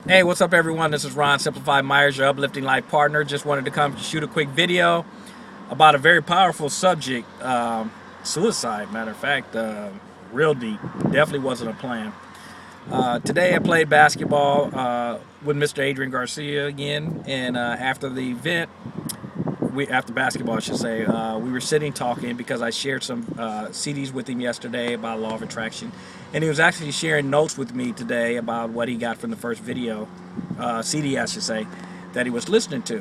Hey, what's up, everyone? This is Ron Simplified Myers, your uplifting life partner. Just wanted to come shoot a quick video about a very powerful subject, suicide. Matter of fact, real deep. Definitely wasn't a plan. Today, I played basketball with Mr. Adrian Garcia again, and after the event, after basketball, I should say, we were sitting talking because I shared some CDs with him yesterday about law of attraction, and he was actually sharing notes with me today about what he got from the first video, CD, I should say, that he was listening to.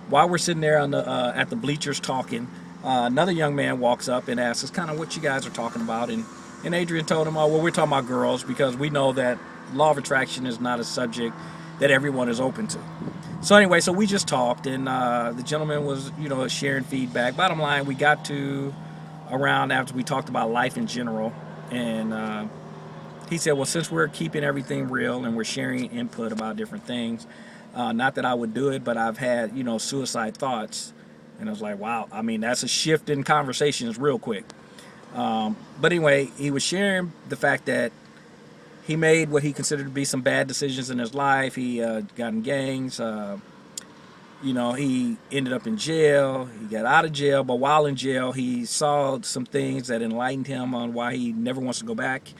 While we're sitting there on the at the bleachers talking, another young man walks up and asks us kind of what you guys are talking about, and Adrian told him, "Oh, well, we're talking about girls because we know that law of attraction is not a subject that everyone is open to." So anyway, so we just talked, and the gentleman was, sharing feedback. Bottom line, we got to around after we talked about life in general, and he said, "Well, since we're keeping everything real and we're sharing input about different things, not that I would do it, but I've had, suicide thoughts." And I was like, "Wow, I mean, that's a shift in conversations real quick." But anyway, he was sharing the fact that he made what he considered to be some bad decisions in his life. He got in gangs. He ended up in jail. He got out of jail, but while in jail, he saw some things that enlightened him on why he never wants to go back.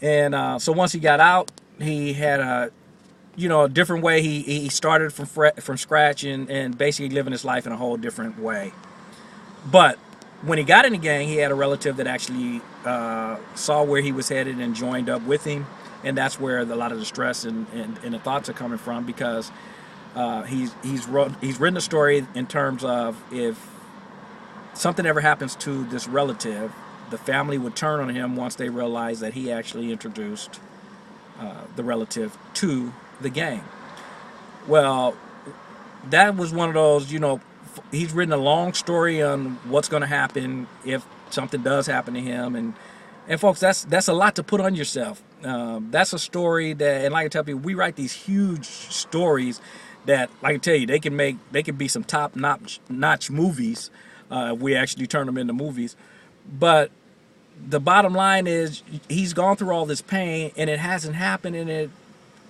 And so once he got out, he had a different way. He started from scratch and basically living his life in a whole different way. But when he got in the gang, he had a relative that actually saw where he was headed and joined up with him, and that's where a lot of the stress and the thoughts are coming from because he's written a story in terms of if something ever happens to this relative, the family would turn on him once they realize that he actually introduced the relative to the gang. Well, that was one of those, he's written a long story on what's going to happen if something does happen to him, and folks, that's a lot to put on yourself. That's a story that, and like I tell people, we write these huge stories that, like I tell you, they can be some top notch movies if we actually turn them into movies. But the bottom line is, he's gone through all this pain, and it hasn't happened, and it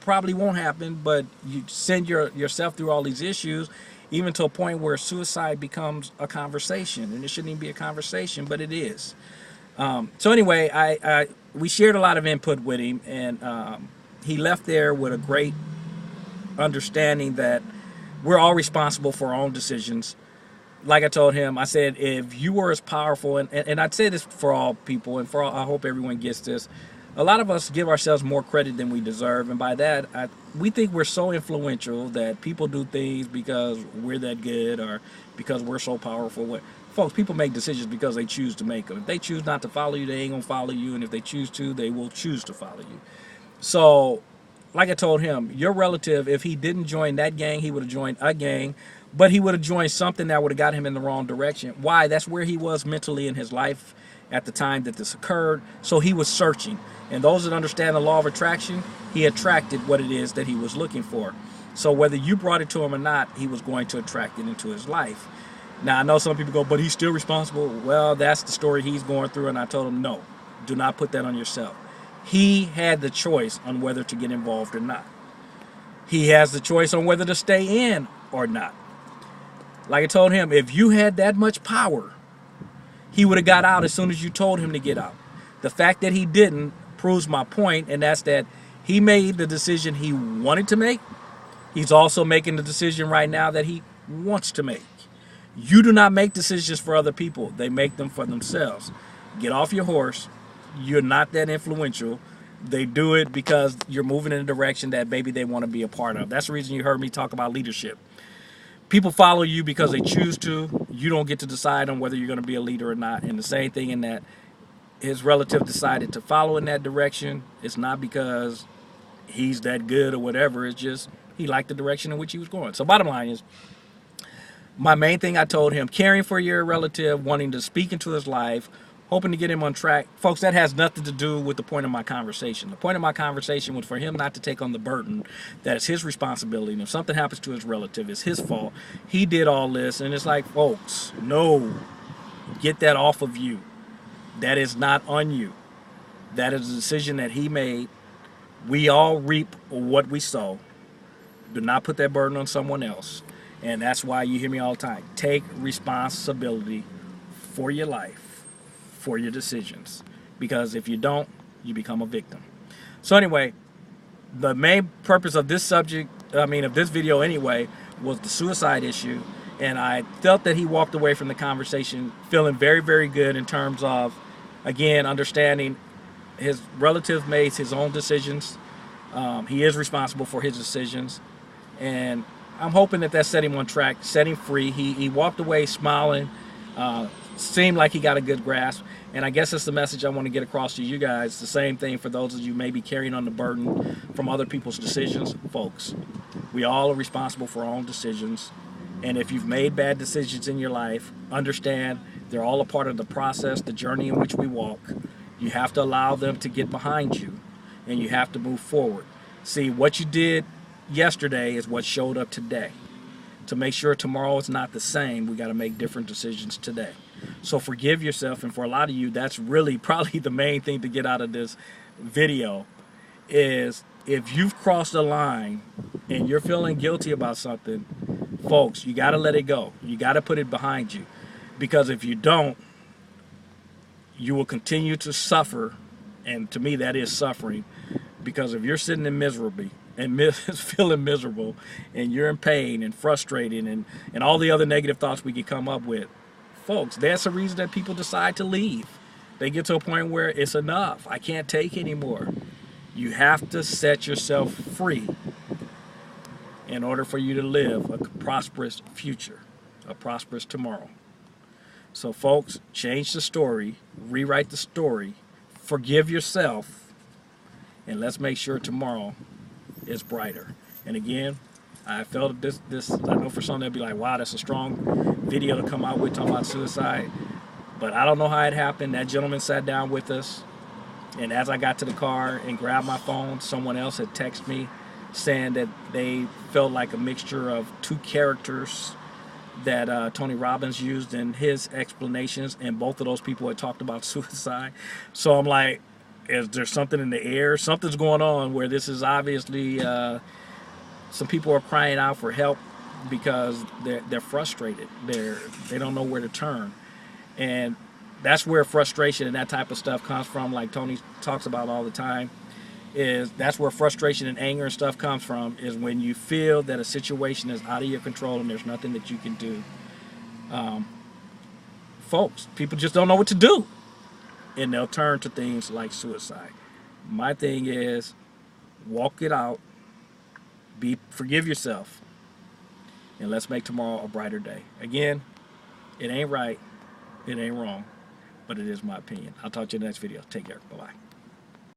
probably won't happen. But you send yourself through all these issues, even to a point where suicide becomes a conversation, and it shouldn't even be a conversation, but it is. So anyway, we shared a lot of input with him, and he left there with a great understanding that we're all responsible for our own decisions. Like I told him, I said, if you were as powerful, and I'd say this for all people, and I hope everyone gets this. A lot of us give ourselves more credit than we deserve, and by that, we think we're so influential that people do things because we're that good or because we're so powerful. Folks, people make decisions because they choose to make them. If they choose not to follow you, they ain't gonna follow you, and if they choose to, they will choose to follow you. So, like I told him, your relative, if he didn't join that gang, he would have joined a gang, but he would have joined something that would have got him in the wrong direction. Why? That's where he was mentally in his life at the time that this occurred. So he was searching. And those that understand the law of attraction, he attracted what it is that he was looking for. So whether you brought it to him or not, he was going to attract it into his life. Now, I know some people go, but he's still responsible. Well, that's the story he's going through, and I told him, no, do not put that on yourself. He had the choice on whether to get involved or not. He has the choice on whether to stay in or not. Like I told him, if you had that much power, he would have got out as soon as you told him to get out. The fact that he didn't proves my point, and that's that he made the decision he wanted to make. He's also making the decision right now that he wants to make. You do not make decisions for other people. They make them for themselves. Get off your horse. You're not that influential. They do it because you're moving in a direction that maybe they want to be a part of. That's the reason you heard me talk about leadership. People follow you because they choose to. You don't get to decide on whether you're going to be a leader or not. And the same thing in that his relative decided to follow in that direction. It's not because he's that good or whatever. It's just he liked the direction in which he was going. So bottom line is, my main thing I told him, caring for your relative, wanting to speak into his life, hoping to get him on track. Folks, that has nothing to do with the point of my conversation. The point of my conversation was for him not to take on the burden that it's his responsibility. And if something happens to his relative, it's his fault. He did all this. And it's like, folks, no, get that off of you. That is not on you. That is a decision that he made We all reap what we sow. Do not put that burden on someone else. And that's why you hear me all the time. Take responsibility for your life, for your decisions. Because if you don't, you become a victim. So anyway, the main purpose of this subject, of this video anyway, was the suicide issue. And I felt that he walked away from the conversation feeling very, very good in terms of, again, understanding his relative made his own decisions. He is responsible for his decisions. And I'm hoping that set him on track, set him free. He walked away smiling, seemed like he got a good grasp. And I guess that's the message I want to get across to you guys. The same thing for those of you maybe carrying on the burden from other people's decisions. Folks, we all are responsible for our own decisions. And if you've made bad decisions in your life, understand they're all a part of the process, the journey in which we walk. You have to allow them to get behind you, and you have to move forward. See, what you did yesterday is what showed up today. To make sure tomorrow is not the same, we got to make different decisions today. So forgive yourself, and for a lot of you, that's really probably the main thing to get out of this video, is if you've crossed a line and you're feeling guilty about something, folks, you got to let it go. You got to put it behind you. Because if you don't, you will continue to suffer, and to me that is suffering, because if you're sitting in miserably and feeling miserable, and you're in pain and frustrated and all the other negative thoughts we could come up with, folks, that's the reason that people decide to leave. They get to a point where it's enough. I can't take anymore. You have to set yourself free in order for you to live a prosperous future, a prosperous tomorrow. So folks, change the story, rewrite the story, forgive yourself, and let's make sure tomorrow is brighter. And again, I felt this I know for some they'll be like, wow, that's a strong video to come out with talking about suicide. But I don't know how it happened. That gentleman sat down with us, and as I got to the car and grabbed my phone, someone else had texted me saying that they felt like a mixture of two characters that Tony Robbins used in his explanations, and both of those people had talked about suicide. So I'm like, is there something in the air? Something's going on where this is obviously some people are crying out for help because they're frustrated. They don't know where to turn, and that's where frustration and that type of stuff comes from. Like Tony talks about all the time, that's where frustration and anger and stuff comes from, is when you feel that a situation is out of your control and there's nothing that you can do. Folks, people just don't know what to do, and they'll turn to things like suicide. My thing is, walk it out, forgive yourself, and let's make tomorrow a brighter day. Again, it ain't right, it ain't wrong, but it is my opinion. I'll talk to you in the next video. Take care. Bye-bye.